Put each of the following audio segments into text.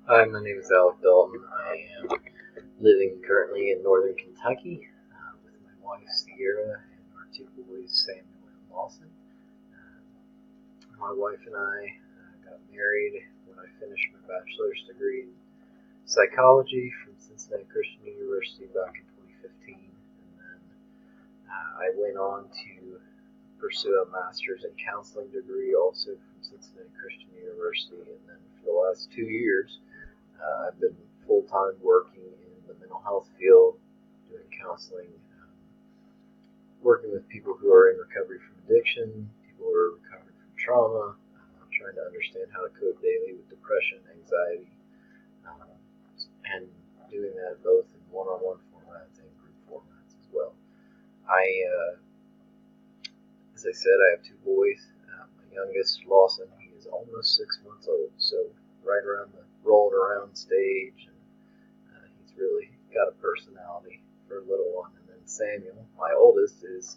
Hi, my name is Alec Dalton. I am living currently in northern Kentucky with my wife Sierra and our two boys Samuel and Lawson. My wife and I got married when I finished my bachelor's degree in psychology from Cincinnati Christian University back in 2015, and then I went on to pursue a master's in counseling degree also from Cincinnati Christian University, and then for the last 2 years I've been full-time working in the mental health field, doing counseling, working with people who are in recovery from addiction, people who are recovering from trauma, trying to understand how to cope daily with depression, anxiety, um, and doing that both in one-on-one formats and group formats as well. As I said, I have two boys. My youngest, Lawson, he is almost 6 months old, so right around the rolling around stage, and he's really got a personality for a little one. And then Samuel, my oldest, is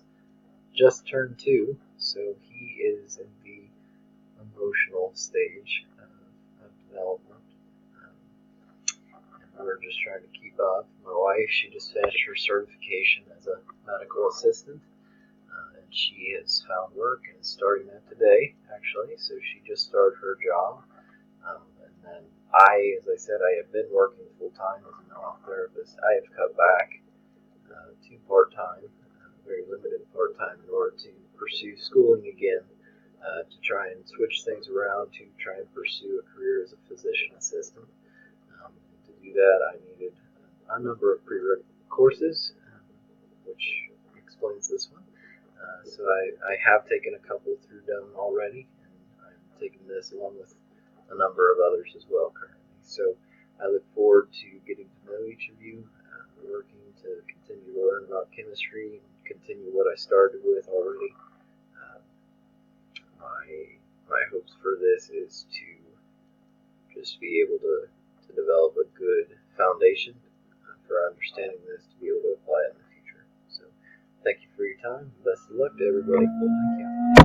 just turned 2, so he is in the emotional stage of development. And we're just trying to keep up. My wife, she just finished her certification as a medical assistant, and she has found work and is starting that today, actually. So she just started her job. And then as I said, I have been working full time as a mental health therapist. I have cut back to part time, very limited part time, in order to pursue schooling again, to try and switch things around, to try and pursue a career as a physician assistant. To do that, I needed a number of prerequisite courses, which explains this one. So I have taken a couple through them already, and I'm taking this along with a number of others as well currently. So I look forward to getting to know each of you, working to continue to learn about chemistry and continue what I started with already. Uh, my hopes for this is to just be able to develop a good foundation for understanding this, to be able to apply it in the future. So thank you for your time. Best of luck to everybody. Thank you.